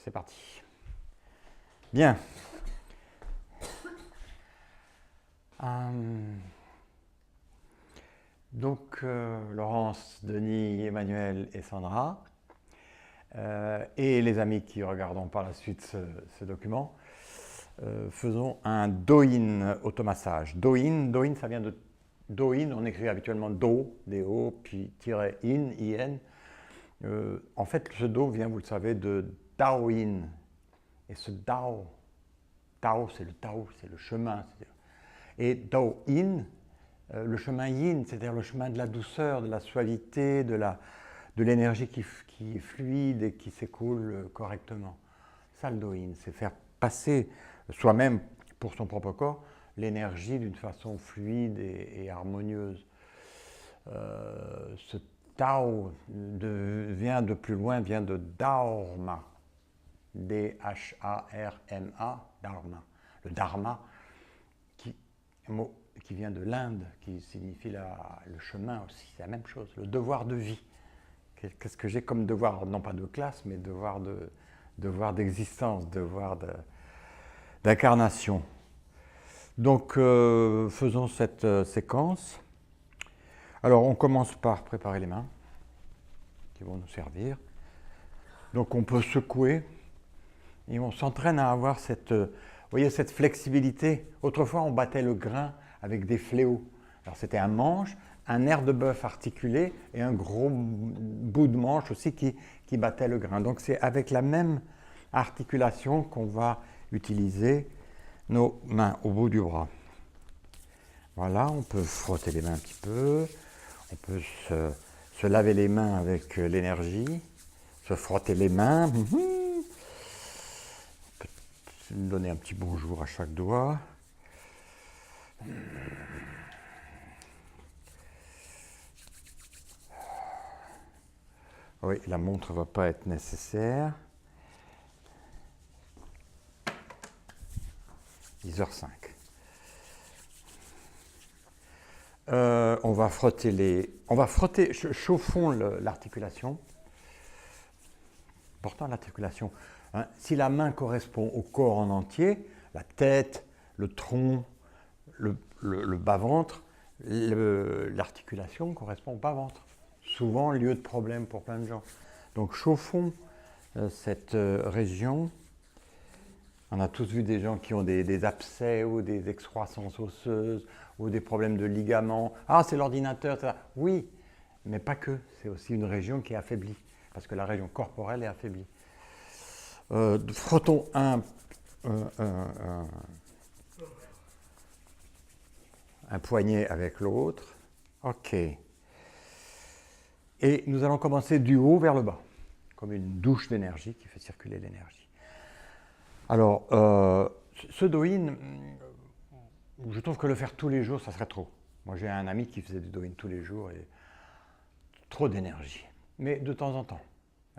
c'est parti. Bien. Donc, Laurence, Denis, Emmanuel et Sandra, et les amis qui regarderont par la suite ce document, faisons un do-in automassage. Do-in, ça vient de do-in, on écrit habituellement do, D-O, puis -in, I-N. En fait, ce do vient, vous le savez, de Dao-in. Et ce Dao, c'est le Tao, c'est le chemin. Et Dao-in, le chemin yin, c'est-à-dire le chemin de la douceur, de la suavité, de l'énergie qui est fluide et qui s'écoule correctement. Ça, le do-in, c'est faire passer soi-même, pour son propre corps, l'énergie d'une façon fluide et harmonieuse. Ce Tao vient de plus loin, vient de Dharma, D-H-A-R-M-A, Dharma. Le Dharma, mot qui vient de l'Inde, qui signifie le chemin aussi, c'est la même chose, le devoir de vie. Qu'est-ce que j'ai comme devoir, non pas de classe, mais devoir d'existence, devoir d'incarnation. Donc, faisons cette séquence. Alors, on commence par préparer les mains, qui vont nous servir. Donc, on peut secouer, et on s'entraîne à avoir cette flexibilité. Autrefois, on battait le grain avec des fléaux. Alors, c'était un manche, un nerf de bœuf articulé et un gros bout de manche aussi qui battait le grain. Donc, c'est avec la même articulation qu'on va utiliser nos mains au bout du bras. Voilà, on peut frotter les mains un petit peu, on peut se laver les mains avec l'énergie, se frotter les mains, on peut donner un petit bonjour à chaque doigt. Oui, la montre ne va pas être nécessaire. 10h05. On va frotter, chauffons l'articulation. Important l'articulation. Hein, si la main correspond au corps en entier, la tête, le tronc, le bas-ventre, l'articulation correspond au bas-ventre. Souvent lieu de problème pour plein de gens. Donc chauffons cette région. On a tous vu des gens qui ont des abcès ou des excroissances osseuses ou des problèmes de ligaments. Ah, c'est l'ordinateur, ça. Oui, mais pas que. C'est aussi une région qui est affaiblie, parce que la région corporelle est affaiblie. Frottons un poignet avec l'autre. OK. Et nous allons commencer du haut vers le bas, comme une douche d'énergie qui fait circuler l'énergie. Alors, ce do-in, je trouve que le faire tous les jours, ça serait trop. Moi, j'ai un ami qui faisait du do-in tous les jours et trop d'énergie. Mais de temps en temps.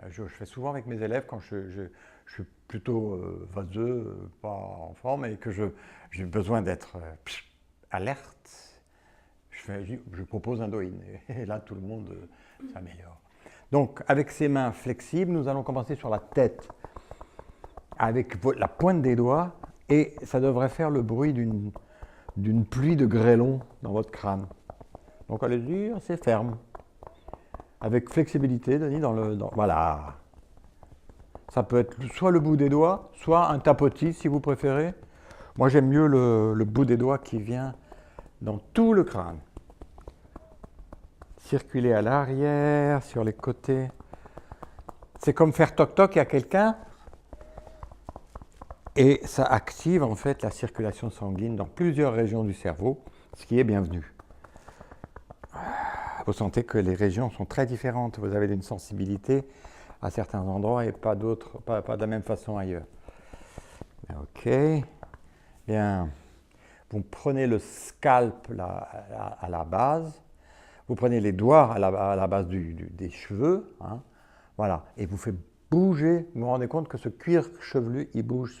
Je fais souvent avec mes élèves quand je suis plutôt vaseux, pas en forme, et que j'ai besoin d'être alerte. Je propose un do-in. Et là, tout le monde s'améliore. Donc, avec ses mains flexibles, nous allons commencer sur la tête, avec la pointe des doigts, et ça devrait faire le bruit d'une pluie de grêlons dans votre crâne. Donc allez-y, assez ferme. Avec flexibilité, Denis, voilà. Ça peut être soit le bout des doigts, soit un tapotis si vous préférez. Moi j'aime mieux le bout des doigts qui vient dans tout le crâne. Circuler à l'arrière, sur les côtés. C'est comme faire toc-toc à quelqu'un. Et ça active en fait la circulation sanguine dans plusieurs régions du cerveau, ce qui est bienvenu. Vous sentez que les régions sont très différentes. Vous avez une sensibilité à certains endroits et pas d'autres, pas de la même façon ailleurs. OK. Bien. Vous prenez le scalp à la base. Vous prenez les doigts à la base des cheveux. Hein. Voilà. Et vous faites bouger. Vous vous rendez compte que ce cuir chevelu, il bouge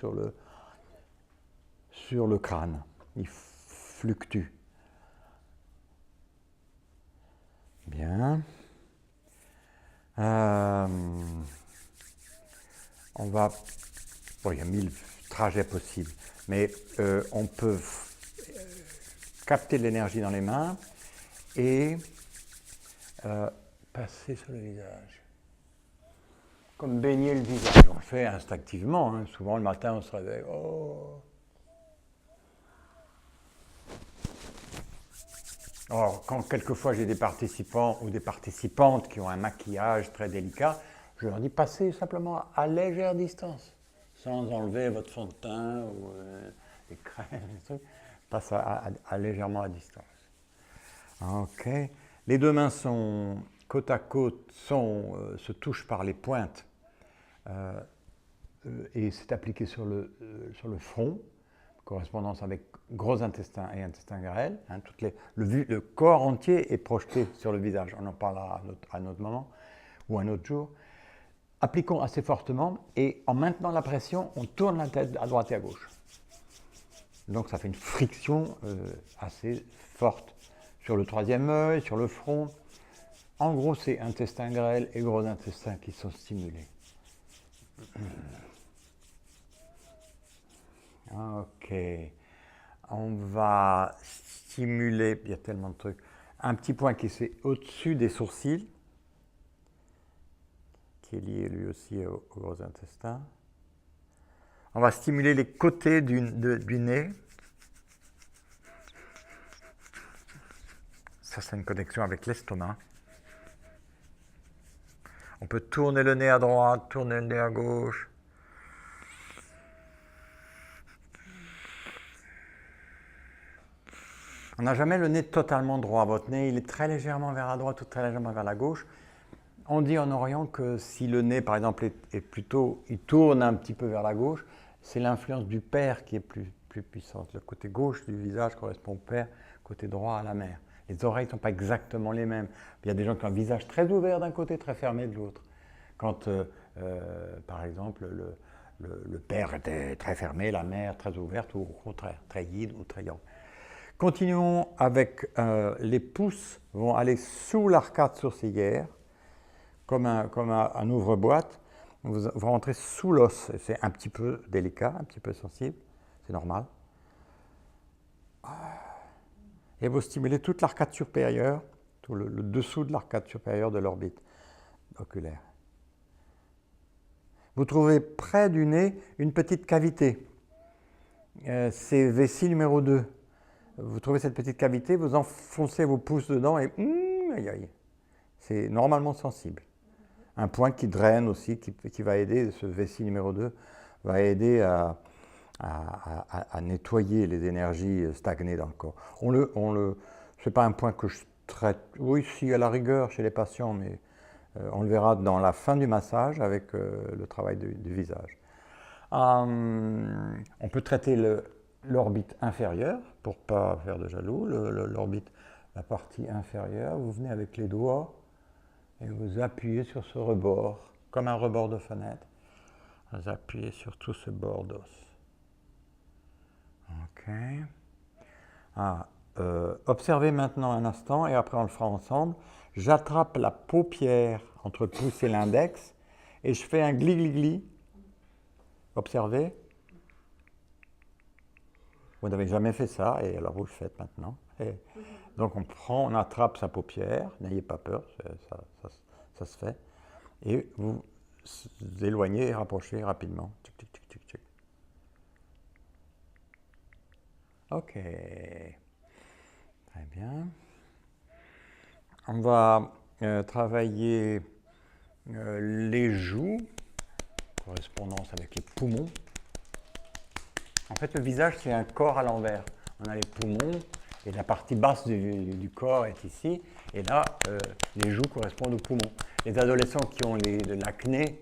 sur le crâne. Il fluctue. Bien. on va... Bon, il y a 1000 trajets possibles, mais on peut capter de l'énergie dans les mains et passer sur le visage. Comme baigner le visage. On le fait instinctivement. Hein. Souvent, le matin, on se réveille. Oh. Alors, quand quelquefois j'ai des participants ou des participantes qui ont un maquillage très délicat, je leur dis passez simplement à légère distance, sans enlever votre fond de teint ou les crèmes, les trucs. Passe à légèrement à distance. Ok. Les deux mains sont côte à côte, se touchent par les pointes. Et c'est appliqué sur le front, correspondance avec gros intestin et intestin grêle. Hein, le corps entier est projeté sur le visage. On en parlera à un autre moment ou un autre jour. Appliquons assez fortement et en maintenant la pression, on tourne la tête à droite et à gauche. Donc ça fait une friction assez forte sur le troisième œil, sur le front. En gros, c'est intestin grêle et gros intestin qui sont stimulés. Ok. On va stimuler, il y a tellement de trucs, un petit point qui est au-dessus des sourcils, qui est lié lui aussi au gros intestin. On va stimuler les côtés du nez. Ça, c'est une connexion avec l'estomac. On peut tourner le nez à droite, tourner le nez à gauche. On n'a jamais le nez totalement droit. Votre nez, il est très légèrement vers la droite ou très légèrement vers la gauche. On dit en Orient que si le nez, par exemple, est plutôt, il tourne un petit peu vers la gauche, c'est l'influence du père qui est plus puissante. Le côté gauche du visage correspond au père, côté droit à la mère. Les oreilles ne sont pas exactement les mêmes. Il y a des gens qui ont un visage très ouvert d'un côté, très fermé de l'autre. Quand, par exemple, le père était très fermé, la mère très ouverte, ou au contraire, très yin ou très yang. Continuons avec les pouces vont aller sous l'arcade sourcilière, comme un ouvre-boîte. Vous rentrez sous l'os. C'est un petit peu délicat, un petit peu sensible. C'est normal. Et vous stimulez toute l'arcade supérieure, tout le dessous de l'arcade supérieure de l'orbite oculaire. Vous trouvez près du nez une petite cavité. C'est vessie numéro 2. Vous trouvez cette petite cavité, vous enfoncez vos pouces dedans et aïe aïe. C'est normalement sensible. Un point qui draine aussi, qui va aider, ce vessie numéro 2, va aider à nettoyer les énergies stagnées dans le corps. C'est pas un point que je traite, oui, si à la rigueur chez les patients, mais on le verra dans la fin du massage avec le travail du visage. On peut traiter l'orbite inférieure, pour ne pas faire de jaloux, l'orbite, la partie inférieure. Vous venez avec les doigts et vous appuyez sur ce rebord, comme un rebord de fenêtre. Vous appuyez sur tout ce bord d'os. Ok. Observez maintenant un instant et après on le fera ensemble. J'attrape la paupière entre le pouce et l'index et je fais un gli-gli-gli. Observez. Vous n'avez jamais fait ça, et alors vous le faites maintenant. Et donc on attrape sa paupière, n'ayez pas peur, ça se fait. Et vous éloignez et rapprochez rapidement. Tchic, tchic, tchic, tchic, tchic. Ok. Très bien. On va travailler les joues, correspondance avec les poumons. En fait, le visage, c'est un corps à l'envers. On a les poumons, et la partie basse du corps est ici. Et là, les joues correspondent aux poumons. Les adolescents qui ont de l'acné,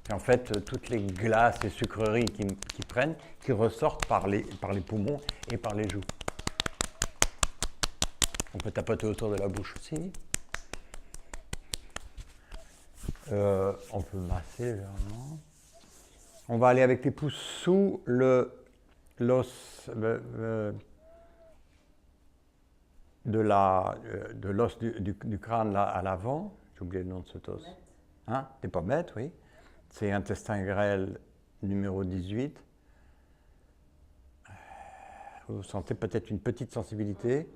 c'est en fait toutes les glaces et sucreries qu'ils prennent, qui ressortent par les poumons et par les joues. On peut tapoter autour de la bouche aussi. On peut masser légèrement. On va aller avec les pouces sous l'os de l'os du crâne là, à l'avant. J'ai oublié le nom de cet os. Hein? Des pommettes, oui. c'est intestin grêle numéro 18. Vous sentez peut-être une petite sensibilité.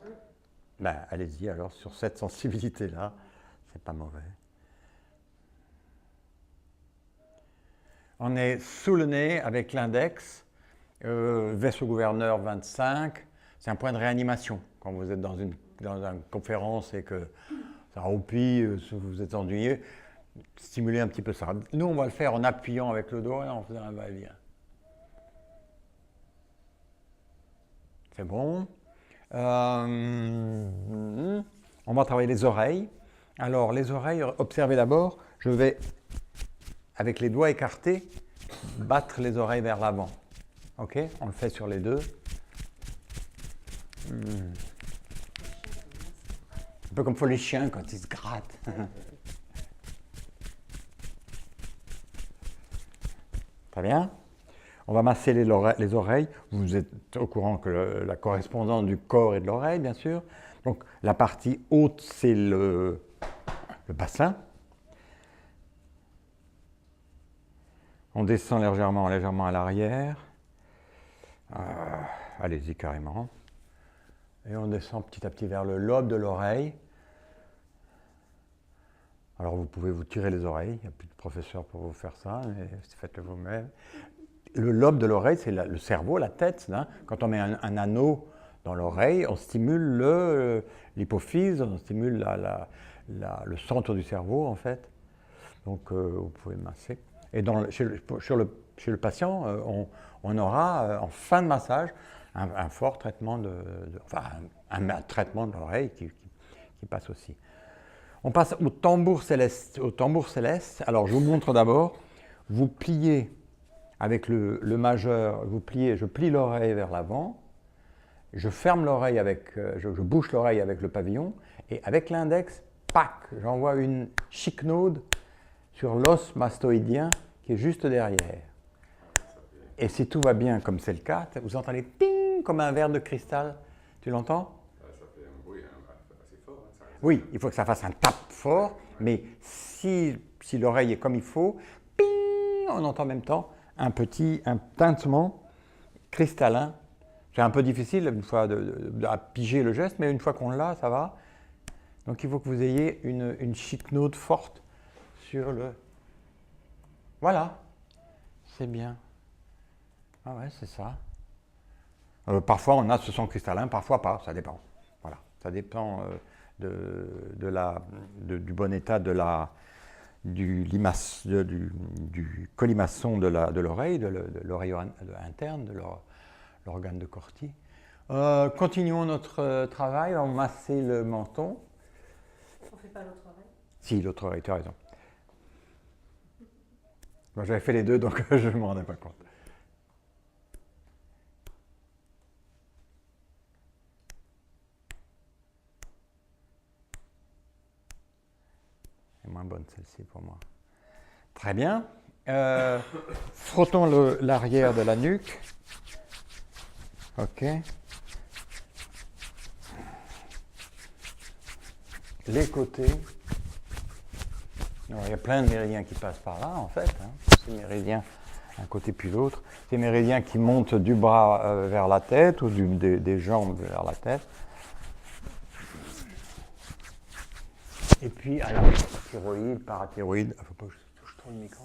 Ben, allez-y alors sur cette sensibilité-là, c'est pas mauvais. On est sous le nez avec l'index, vaisseau-gouverneur 25. C'est un point de réanimation. Quand vous êtes dans une conférence et que ça roupille, vous êtes ennuyé, stimulez un petit peu ça. Nous, on va le faire en appuyant avec le doigt et en faisant un va-et-vient. C'est bon. On va travailler les oreilles. Alors, les oreilles, observez d'abord, je vais, avec les doigts écartés, battre les oreilles vers l'avant. Ok? On le fait sur les deux. Un peu comme font les chiens quand ils se grattent. Très bien. On va masser les oreilles. Vous êtes au courant que la correspondance du corps et de l'oreille, bien sûr. Donc la partie haute, c'est le bassin. On descend légèrement à l'arrière. Allez-y carrément. Et on descend petit à petit vers le lobe de l'oreille. Alors vous pouvez vous tirer les oreilles. Il n'y a plus de professeur pour vous faire ça, mais faites-le vous-même. Le lobe de l'oreille, c'est le cerveau, la tête. Hein. Quand on met un anneau dans l'oreille, on stimule l'hypophyse, on stimule le centre du cerveau, en fait. Donc, vous pouvez masser. Et chez le patient, on aura, en fin de massage, un fort traitement un traitement de l'oreille qui passe aussi. On passe au tambour céleste. Alors, je vous montre d'abord. Vous pliez avec le majeur, je plie l'oreille vers l'avant, je ferme l'oreille je bouche l'oreille avec le pavillon, et avec l'index, pac, j'envoie une chiquenaude sur l'os mastoïdien qui est juste derrière. Et si tout va bien, comme c'est le cas, vous entendez ping comme un verre de cristal. Tu l'entends? Ça fait un bruit assez fort. Hein, oui, il faut que ça fasse un tap fort, mais si l'oreille est comme il faut, ping, on entend en même temps un tintement cristallin. C'est un peu difficile une fois à piger le geste, mais une fois qu'on l'a, ça va. Donc il faut que vous ayez une chiquenaude forte sur le... Voilà, c'est bien. Ah ouais, c'est ça. Parfois on a ce son cristallin, parfois pas, ça dépend. Voilà, ça dépend du bon état du colimaçon de l'oreille, de l'oreille interne, de l'organe de Corti. Continuons notre travail, on va masser le menton. On ne fait pas l'autre oreille? Si, l'autre oreille, tu as raison. Moi, j'avais fait les deux, donc je ne me rendais pas compte. C'est moins bonne celle-ci pour moi. Très bien. Frottons l'arrière de la nuque. Ok. Les côtés. Alors, il y a plein de méridiens qui passent par là, en fait. Hein. Ces méridiens, un côté puis l'autre. Ces méridiens qui montent du bras vers la tête ou des jambes vers la tête. Et puis, alors, thyroïde, parathyroïde. Il ne faut pas que je touche trop le micro.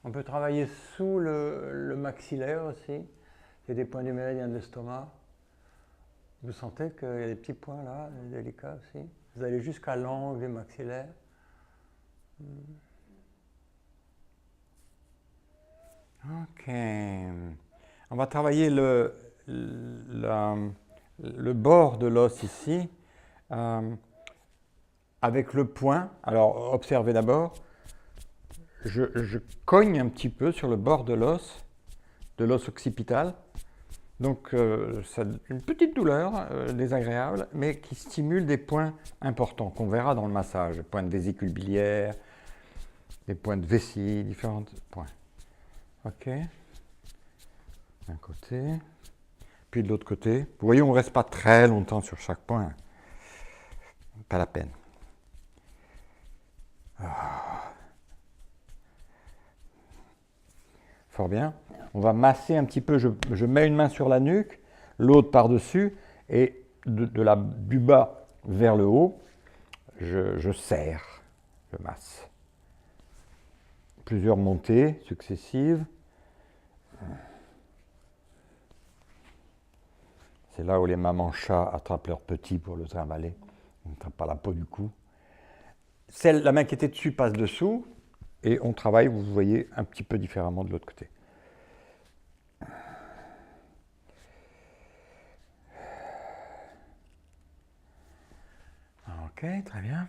On peut travailler sous le maxillaire aussi. Il y a des points du méridien de l'estomac. Vous sentez qu'il y a des petits points là, délicats aussi. Vous allez jusqu'à l'angle du maxillaire. Ok. On va travailler le bord de l'os ici avec le poing. Alors, observez d'abord. Je cogne un petit peu sur le bord de l'os occipital. Donc, ça a une petite douleur désagréable, mais qui stimule des points importants qu'on verra dans le massage. Des points de vésicule biliaire, des points de vessie, différents points. Ok. D'un côté. Puis de l'autre côté. Vous voyez, on ne reste pas très longtemps sur chaque point. Pas la peine. Fort bien. On va masser un petit peu. Je mets une main sur la nuque, l'autre par-dessus, et du bas vers le haut, je serre, je masse. Plusieurs montées successives. C'est là où les mamans chats attrapent leurs petits pour le trimballer. On ne tape pas la peau du cou. La main qui était dessus passe dessous et on travaille, vous voyez, un petit peu différemment de l'autre côté. Ok, très bien.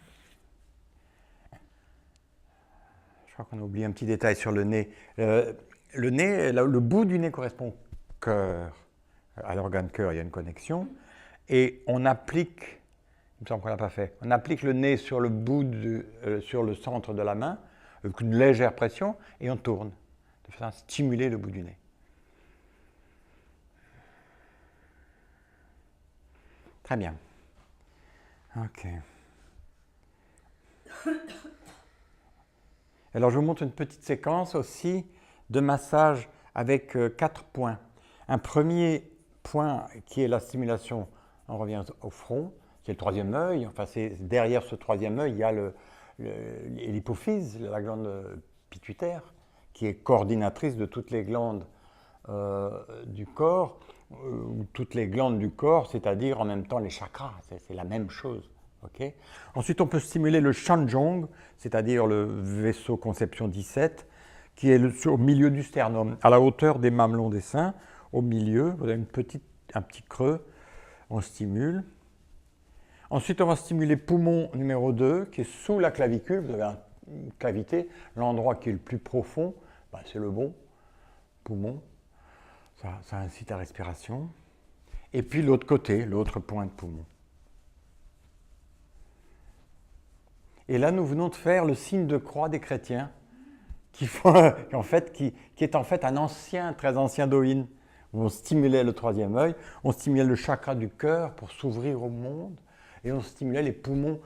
Je crois qu'on a oublié un petit détail sur le nez. Le nez, le bout du nez correspond au cœur. À l'organe cœur, il y a une connexion. Et on applique, il me semble qu'on ne l'a pas fait, on applique le nez sur le sur le centre de la main, avec une légère pression, et on tourne, de façon à stimuler le bout du nez. Très bien. Ok. Alors je vous montre une petite séquence aussi de massage avec 4 points. Un premier point qui est la stimulation, on revient au front, c'est le troisième œil. Enfin, derrière ce troisième œil, il y a l'hypophyse, la glande pituitaire, qui est coordinatrice de toutes les glandes du corps, toutes les glandes du corps, c'est-à-dire en même temps les chakras, c'est la même chose. Okay. Ensuite, on peut stimuler le Shanzhong, c'est-à-dire le vaisseau conception 17, qui est au milieu du sternum, à la hauteur des mamelons des seins. Au milieu, vous avez un petit creux, on stimule. Ensuite, on va stimuler poumon numéro 2, qui est sous la clavicule. Vous avez une cavité, l'endroit qui est le plus profond, c'est le bon poumon. Ça incite à la respiration. Et puis l'autre côté, l'autre point de poumon. Et là, nous venons de faire le signe de croix des chrétiens, qui est en fait un très ancien Doin. On stimulait le troisième œil, on stimulait le chakra du cœur pour s'ouvrir au monde, et on stimulait les poumons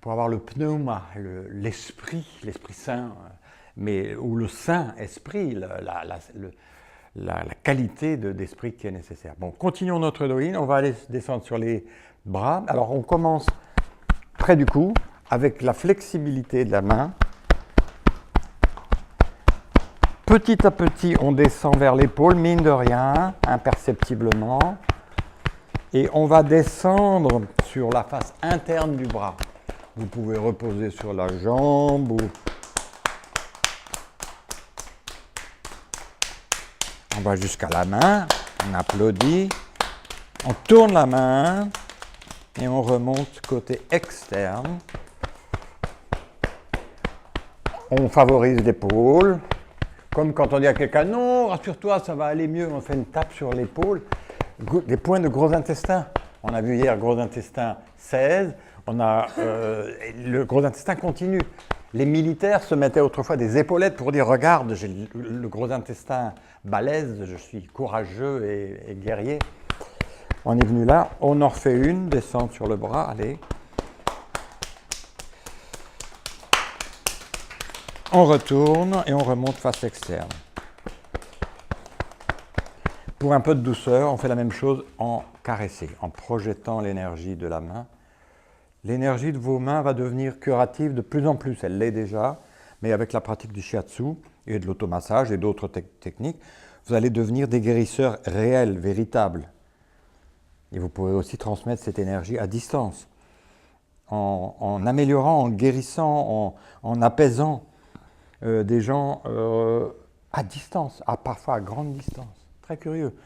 pour avoir le pneuma, l'esprit saint, ou le saint-esprit, la qualité d'esprit qui est nécessaire. Bon, continuons notre Doin, on va aller descendre sur les bras. Alors on commence près du cou, avec la flexibilité de la main. Petit à petit, on descend vers l'épaule, mine de rien, imperceptiblement. Et on va descendre sur la face interne du bras. Vous pouvez reposer sur la jambe ou... On va jusqu'à la main, on applaudit, on tourne la main et on remonte côté externe. On favorise l'épaule. Comme quand on dit à quelqu'un « Non, rassure-toi, ça va aller mieux », on fait une tape sur l'épaule. Des points de gros intestin. On a vu hier gros intestin 16, le gros intestin continue. Les militaires se mettaient autrefois des épaulettes pour dire « Regarde, j'ai le gros intestin balèze, je suis courageux et guerrier ». On est venu là, on en refait une, descendre sur le bras, allez. On retourne et on remonte face externe. Pour un peu de douceur, on fait la même chose en caressé, en projetant l'énergie de la main. L'énergie de vos mains va devenir curative de plus en plus, elle l'est déjà, mais avec la pratique du shiatsu et de l'automassage et d'autres techniques, vous allez devenir des guérisseurs réels, véritables. Et vous pouvez aussi transmettre cette énergie à distance, en améliorant, en guérissant, en apaisant des gens à distance, parfois à grande distance. Très curieux.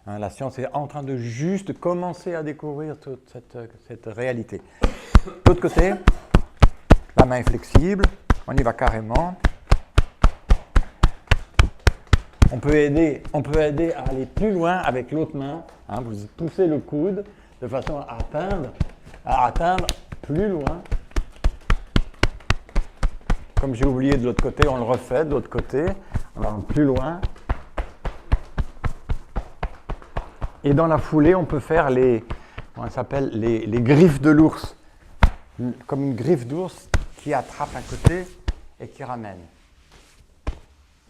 Hein, la science est en train de juste commencer à découvrir toute cette réalité. De l'autre côté, la main est flexible, on y va carrément. On peut aider à aller plus loin avec l'autre main. Hein, vous poussez le coude de façon à atteindre plus loin. Comme j'ai oublié de l'autre côté, on le refait de l'autre côté. On va plus loin. Et dans la foulée, on peut faire les griffes de l'ours. comme une griffe d'ours qui attrape un côté et qui ramène.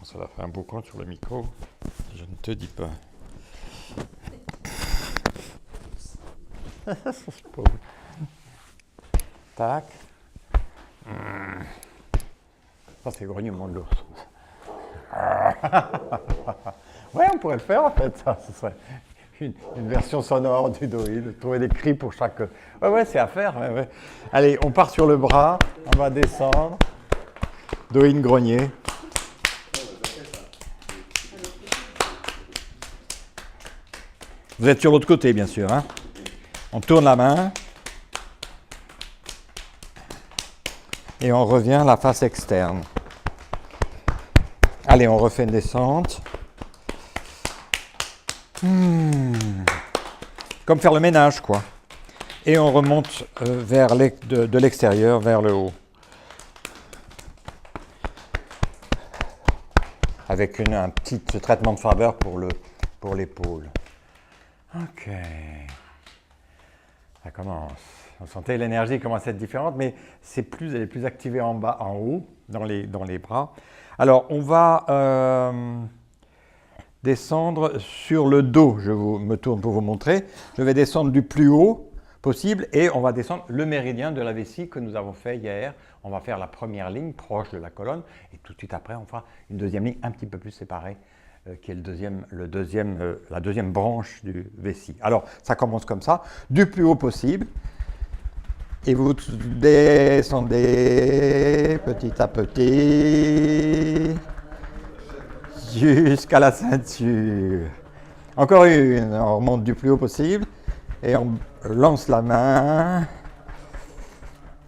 Ça va faire un boucan sur le micro, je ne te dis pas. Tac. Ça, c'est le grognement de l'ours. Ouais, on pourrait le faire en fait, ça. Ce serait une version sonore du Doin, trouver des cris pour chaque. Ouais, c'est à faire. Ouais. Allez, on part sur le bras, on va descendre. Doin grogné. Vous êtes sur l'autre côté, bien sûr. Hein. On tourne la main. Et on revient à la face externe. Allez, on refait une descente. Comme faire le ménage, quoi. Et on remonte de l'extérieur vers le haut. Avec un petit traitement de faveur pour l'épaule. Ok. Ça commence. Vous sentez l'énergie commence à être différente, mais elle est plus activée en bas, en haut, dans les bras. Alors, on va descendre sur le dos. Je me tourne pour vous montrer. Je vais descendre du plus haut possible et on va descendre le méridien de la vessie que nous avons fait hier. On va faire la première ligne proche de la colonne et tout de suite après, on fera une deuxième ligne un petit peu plus séparée qui est la deuxième branche du vessie. Alors, ça commence comme ça, du plus haut possible. Et vous descendez petit à petit jusqu'à la ceinture. Encore une, on remonte du plus haut possible et on lance la main.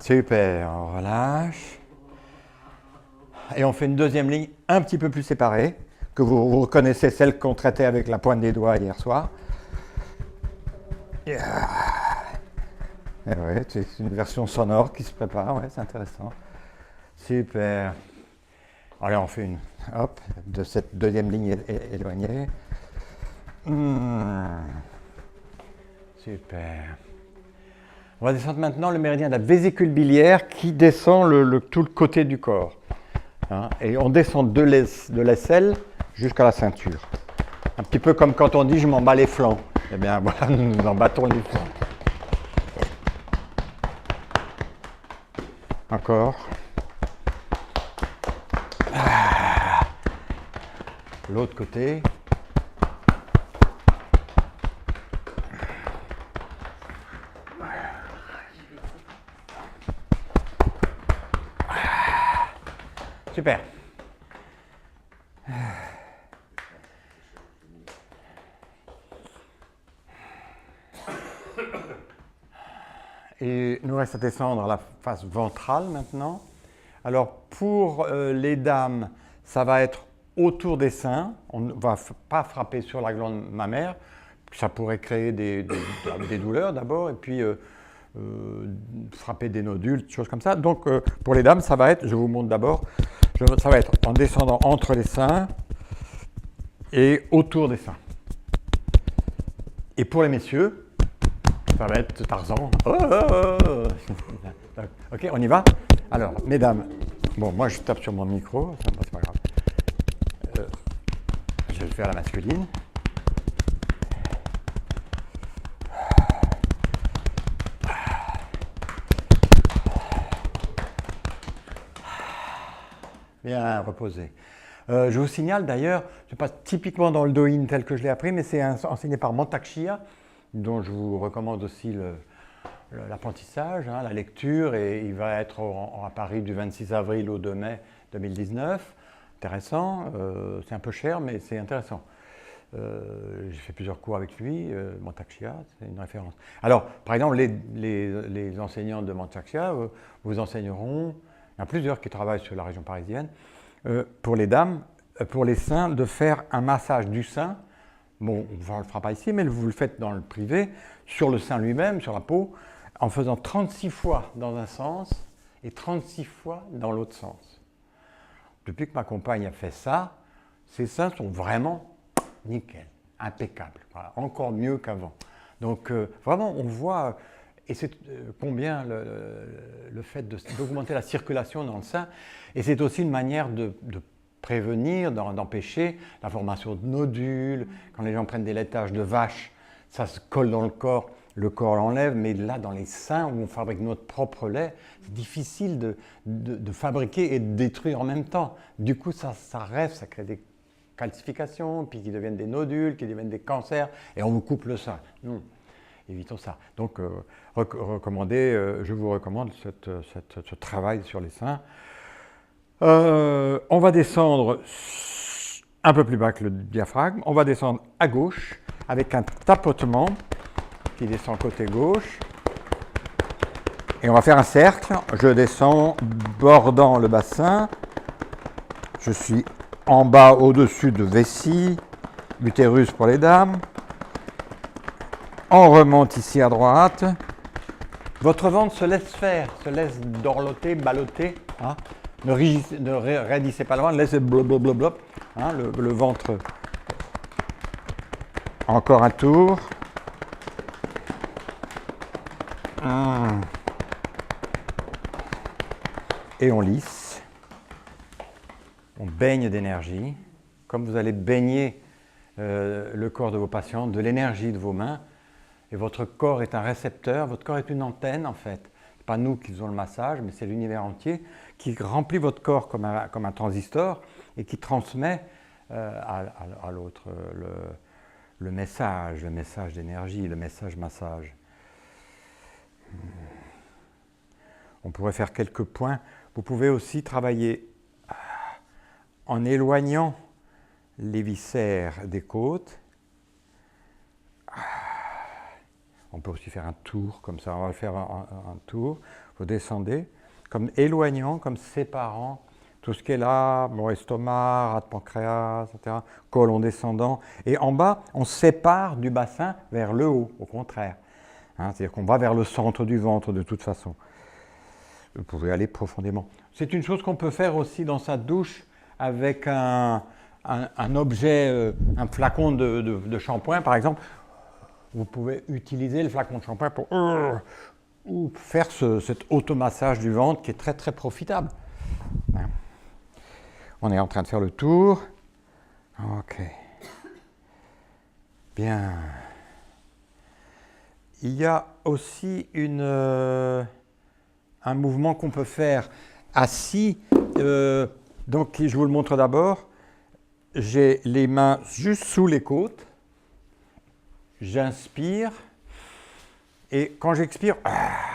Super, on relâche. Et on fait une deuxième ligne un petit peu plus séparée, que vous reconnaissez celle qu'on traitait avec la pointe des doigts hier soir. Et ouais, c'est une version sonore qui se prépare, ouais, c'est intéressant. Super. Allez, on fait une, hop, de cette deuxième ligne éloignée. Super. On va descendre maintenant le méridien de la vésicule biliaire qui descend tout le côté du corps. Hein, et on descend de l'aisselle jusqu'à la ceinture. Un petit peu comme quand on dit je m'en bats les flancs. Eh bien voilà, nous nous en battons les flancs. Encore. L'autre côté. Super. Et il nous reste à descendre à la face ventrale maintenant. Alors pour les dames, ça va être autour des seins. On ne va pas frapper sur la glande mammaire. Ça pourrait créer des douleurs d'abord et puis frapper des nodules, des choses comme ça. Donc pour les dames, ça va être, je vous montre d'abord, ça va être en descendant entre les seins et autour des seins. Et pour les messieurs, ça va être Tarzan. Ok, on y va? Alors, mesdames, bon, moi je tape sur mon micro, c'est pas grave. Je vais le faire à la masculine. Bien reposé. Je vous signale d'ailleurs, ce n'est pas typiquement dans le Doin tel que je l'ai appris, mais c'est enseigné par Mantak Chia, dont je vous recommande aussi l'apprentissage, hein, la lecture, et il va être à Paris du 26 avril au 2 mai 2019. Intéressant, c'est un peu cher, mais c'est intéressant. J'ai fait plusieurs cours avec lui, Mantak Chia, c'est une référence. Alors, par exemple, les enseignants de Mantak Chia vous enseigneront, il y en a plusieurs qui travaillent sur la région parisienne, pour les dames, pour les seins, de faire un massage du sein. Bon, on ne le fera pas ici, mais vous le faites dans le privé, sur le sein lui-même, sur la peau, en faisant 36 fois dans un sens et 36 fois dans l'autre sens. Depuis que ma compagne a fait ça, ses seins sont vraiment nickel, impeccables, voilà, encore mieux qu'avant. Donc vraiment, on voit, et c'est combien le fait d'augmenter la circulation dans le sein. Et c'est aussi une manière de prévenir, d'empêcher la formation de nodules. Quand les gens prennent des laitages de vache, ça se colle dans le corps l'enlève, mais là, dans les seins, où on fabrique notre propre lait, c'est difficile de fabriquer et de détruire en même temps. Du coup, ça reste, ça crée des calcifications, puis qui deviennent des nodules, qui deviennent des cancers, et on vous coupe le sein. Non, évitons ça. Donc, je vous recommande ce travail sur les seins. On va descendre un peu plus bas que le diaphragme. On va descendre à gauche avec un tapotement qui descend côté gauche. Et on va faire un cercle. Je descends bordant le bassin. Je suis en bas au-dessus de vessie, utérus pour les dames. On remonte ici à droite. Votre ventre se laisse faire, se laisse dorloter, balloter. Hein. Ne raidissez pas le ventre, laissez blablabla. Hein, le ventre. Encore un tour. Et on lisse. On baigne d'énergie. Comme vous allez baigner le corps de vos patients, de l'énergie de vos mains. Et votre corps est un récepteur, votre corps est une antenne en fait. Ce n'est pas nous qui faisons le massage, mais c'est l'univers entier qui remplit votre corps comme un transistor et qui transmet à l'autre le message d'énergie, le message massage. On pourrait faire quelques points. Vous pouvez aussi travailler en éloignant les viscères des côtes. On peut aussi faire un tour, comme ça, on va faire un tour. Vous descendez, comme éloignant, comme séparant tout ce qui est là, bon, estomac, rate pancréas, etc., côlon descendant. Et en bas, on sépare du bassin vers le haut, au contraire. Hein, c'est-à-dire qu'on va vers le centre du ventre de toute façon. Vous pouvez aller profondément. C'est une chose qu'on peut faire aussi dans sa douche avec un objet, un flacon de shampoing, par exemple. Vous pouvez utiliser le flacon de shampoing pour faire cet automassage du ventre qui est très très profitable. On est en train de faire le tour. Ok. Bien. Il y a aussi un mouvement qu'on peut faire assis. Donc je vous le montre d'abord. J'ai les mains juste sous les côtes. J'inspire et quand j'expire,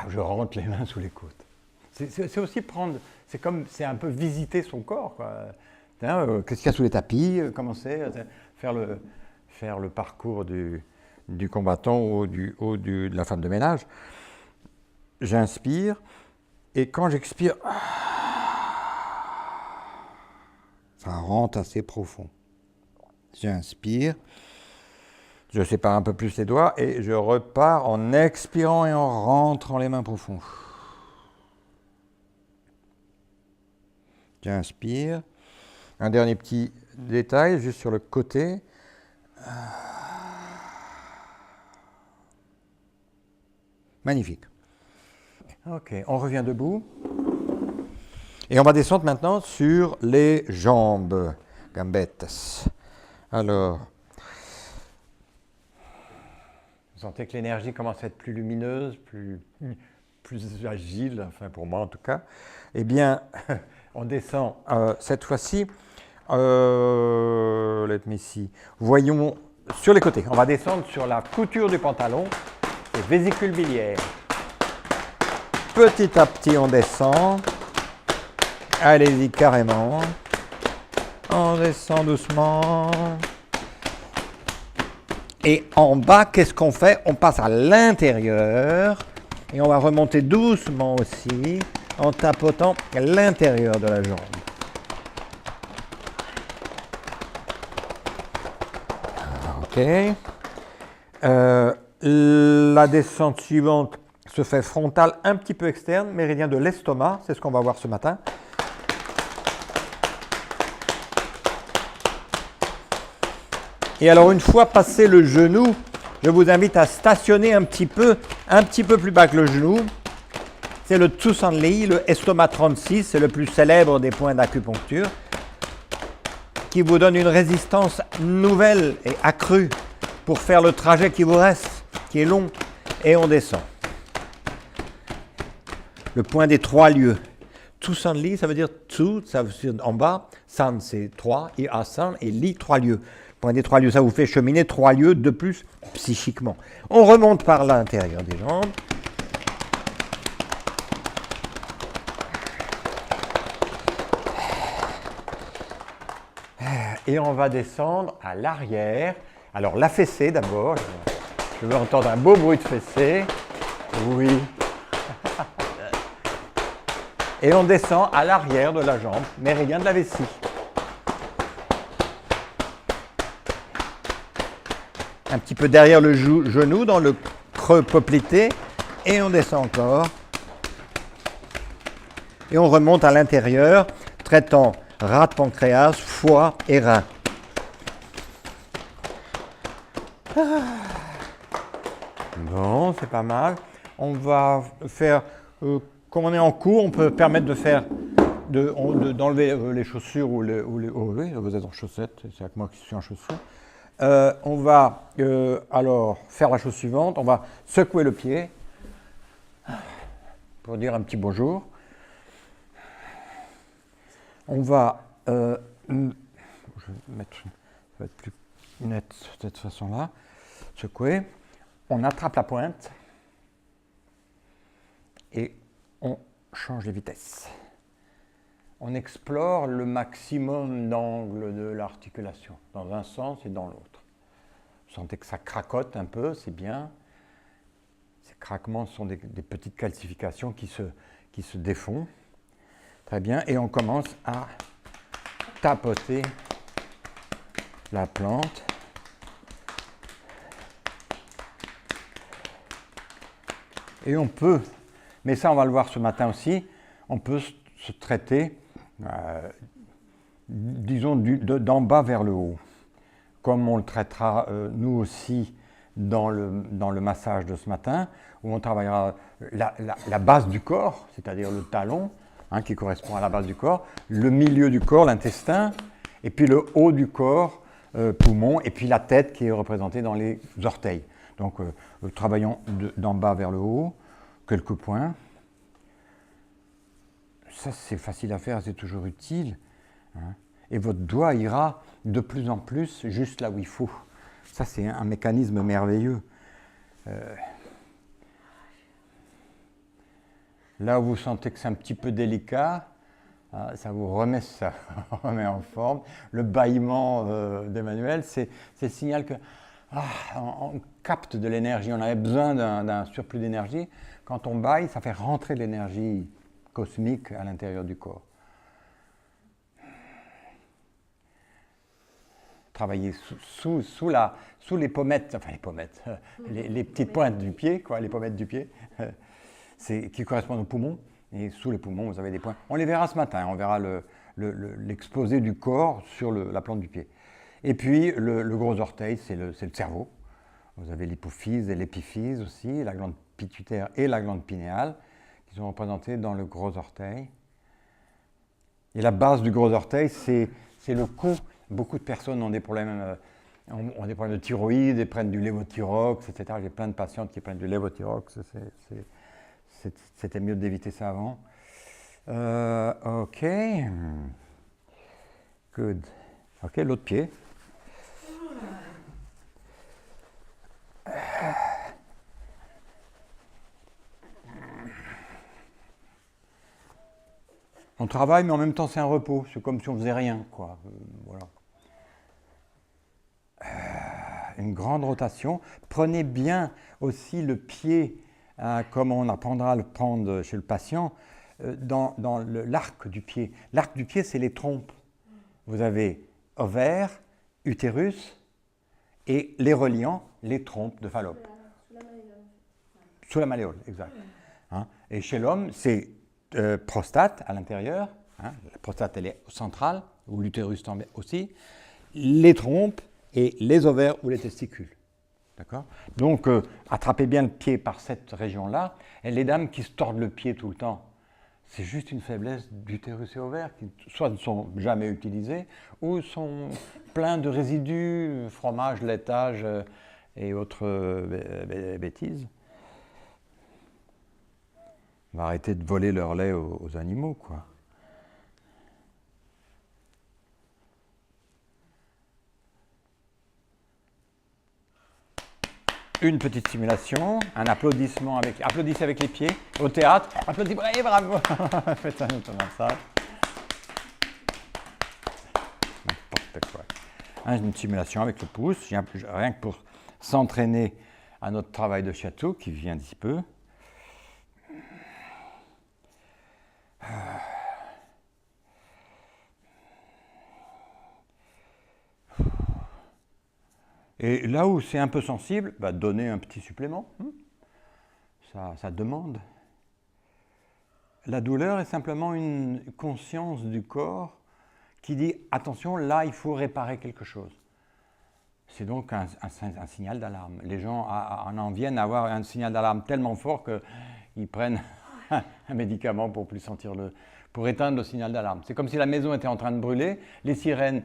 je rentre les mains sous les côtes. C'est aussi prendre, c'est un peu visiter son corps, quoi. Qu'est-ce qu'il y a sous les tapis, commencer à faire le parcours du combattant ou de la femme de ménage. J'inspire et quand j'expire, ça rentre assez profond. J'inspire. Je sépare un peu plus les doigts et je repars en expirant et en rentrant les mains profondes. J'inspire. Un dernier petit détail, juste sur le côté. Magnifique. Ok, on revient debout. Et on va descendre maintenant sur les jambes. Gambettes. Alors... Vous sentez que l'énergie commence à être plus lumineuse, plus agile, enfin pour moi en tout cas. Eh bien, on descend cette fois-ci. Let me see. Voyons sur les côtés. On va descendre sur la couture du pantalon et vésicule biliaire. Petit à petit, on descend. Allez-y carrément. On descend doucement. Et en bas, qu'est-ce qu'on fait? On passe à l'intérieur et on va remonter doucement aussi en tapotant l'intérieur de la jambe. Ok. La descente suivante se fait frontale, un petit peu externe, méridien de l'estomac, c'est ce qu'on va voir ce matin. Et alors, une fois passé le genou, je vous invite à stationner un petit peu plus bas que le genou. C'est le Tsusanli, le estomac 36, c'est le plus célèbre des points d'acupuncture, qui vous donne une résistance nouvelle et accrue pour faire le trajet qui vous reste, qui est long, et on descend. Le point des 3 lieux. Tsusanli, ça veut dire Tsu, ça veut dire en bas, San c'est 3, et Asan, et Li, 3 lieux. Point des 3 lieux, ça vous fait cheminer 3 lieux de plus psychiquement. On remonte par l'intérieur des jambes. Et on va descendre à l'arrière. Alors la fessée d'abord. Je veux entendre un beau bruit de fessée. Oui. Et on descend à l'arrière de la jambe, méridien de la vessie. Un petit peu derrière le genou, dans le creux poplité. Et on descend encore. Et on remonte à l'intérieur, traitant rate, pancréas, foie et rein. Bon, c'est pas mal. On va faire, comme on est en cours, on peut permettre de faire, d'enlever les chaussures ou les oui, vous êtes en chaussettes, c'est avec moi qui suis en chaussures. On va alors faire la chose suivante, on va secouer le pied pour dire un petit bonjour. On va, je vais mettre, ça va être plus net de cette façon-là, secouer. On attrape la pointe et on change de vitesse. On explore le maximum d'angles de l'articulation, dans un sens et dans l'autre. Vous sentez que ça cracote un peu, c'est bien. Ces craquements sont des petites calcifications qui se défont. Très bien, et on commence à tapoter la plante. Et on peut, mais ça on va le voir ce matin aussi, on peut se traiter, disons, d'en bas vers le haut, comme on le traitera nous aussi dans le massage de ce matin, où on travaillera la base du corps, c'est-à-dire le talon, qui correspond à la base du corps, le milieu du corps, l'intestin, et puis le haut du corps, poumon, et puis la tête qui est représentée dans les orteils. Donc, travaillons d'en bas vers le haut, quelques points. Ça, c'est facile à faire, c'est toujours utile. Et votre doigt ira de plus en plus juste là où il faut. Ça, c'est un mécanisme merveilleux. Là où vous sentez que c'est un petit peu délicat, ça vous remet en forme. Le bâillement d'Emmanuel, c'est le signal que on capte de l'énergie. On avait besoin d'un surplus d'énergie. Quand on bâille, ça fait rentrer de l'énergie cosmique à l'intérieur du corps. Travailler sous les pommettes, enfin les pommettes, les petites pointes du pied, quoi, les pommettes du pied. Qui correspondent aux poumons, et sous les poumons, vous avez des points. On les verra ce matin, on verra l'exposé du corps sur la plante du pied. Et puis, le gros orteil, c'est le cerveau. Vous avez l'hypophyse et l'épiphyse aussi, la glande pituitaire et la glande pinéale, qui sont représentées dans le gros orteil. Et la base du gros orteil, c'est le cou. Beaucoup de personnes ont des problèmes, de thyroïde, et prennent du lévothyrox, etc. J'ai plein de patientes qui prennent du lévothyrox, c'était mieux d'éviter ça avant. OK. Good. OK, l'autre pied. On travaille, mais en même temps, c'est un repos. C'est comme si on faisait rien, quoi. Voilà. Une grande rotation. Prenez bien aussi le pied, comme on apprendra à le prendre chez le patient, dans l'arc du pied. L'arc du pied, c'est les trompes. Vous avez ovaire, utérus et les reliants, les trompes de Fallope. Sous la malléole, exact. Et chez l'homme, c'est prostate à l'intérieur. La prostate, elle est centrale, ou l'utérus aussi. Les trompes et les ovaires ou les testicules. D'accord? Donc, attrapez bien le pied par cette région-là. Et les dames qui se tordent le pied tout le temps, c'est juste une faiblesse d'utérus et ovaires qui soit ne sont jamais utilisés ou sont pleins de résidus, fromage, laitage et autres bêtises. On va arrêter de voler leur lait aux animaux, quoi. Une petite simulation, un applaudissement avec... Applaudissez avec les pieds. Au théâtre, applaudissez, bravo. Faites un autre massage. N'importe quoi. Une simulation avec le pouce, rien que pour s'entraîner à notre travail de shiatsu qui vient d'ici peu. Et là où c'est un peu sensible, bah, donnez un petit supplément. Ça demande. La douleur est simplement une conscience du corps qui dit « attention, là, il faut réparer quelque chose ». C'est donc un signal d'alarme. Les gens en viennent à avoir un signal d'alarme tellement fort qu'ils prennent un médicament pour pour éteindre le signal d'alarme. C'est comme si la maison était en train de brûler, les sirènes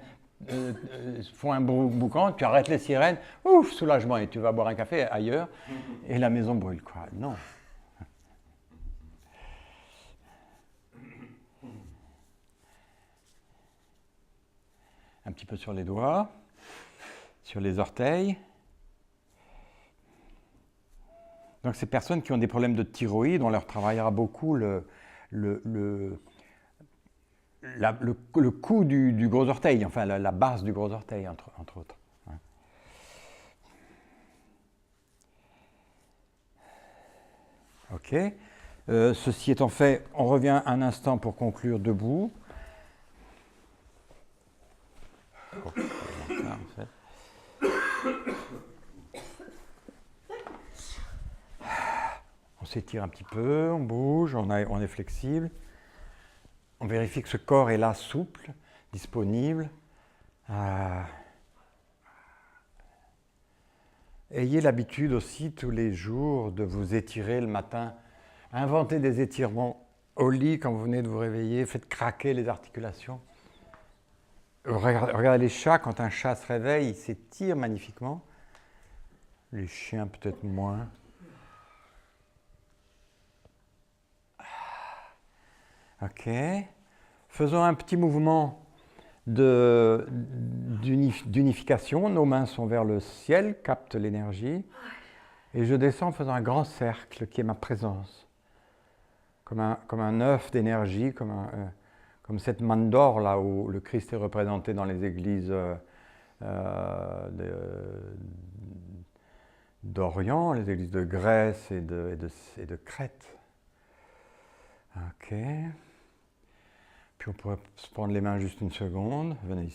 font un boucan, tu arrêtes les sirènes, ouf, soulagement, et tu vas boire un café ailleurs, et la maison brûle, quoi. Non. Un petit peu sur les doigts, sur les orteils. Donc ces personnes qui ont des problèmes de thyroïde, on leur travaillera beaucoup le cou du gros orteil, enfin la base du gros orteil, entre autres. Ok. Ceci étant fait, on revient un instant pour conclure debout. On s'étire un petit peu, on bouge, on est flexible. On vérifie que ce corps est là, souple, disponible. Ayez l'habitude aussi tous les jours de vous étirer le matin. Inventez des étirements au lit quand vous venez de vous réveiller. Faites craquer les articulations. Regardez les chats, quand un chat se réveille, il s'étire magnifiquement. Les chiens peut-être moins. Ok. Faisons un petit mouvement d'unification. Nos mains sont vers le ciel, captent l'énergie. Et je descends en faisant un grand cercle qui est ma présence. Comme un œuf d'énergie, comme cette manne d'or là où le Christ est représenté dans les églises d'Orient, les églises de Grèce et de Crète. Ok. Puis on pourrait se prendre les mains juste une seconde. Venez ici.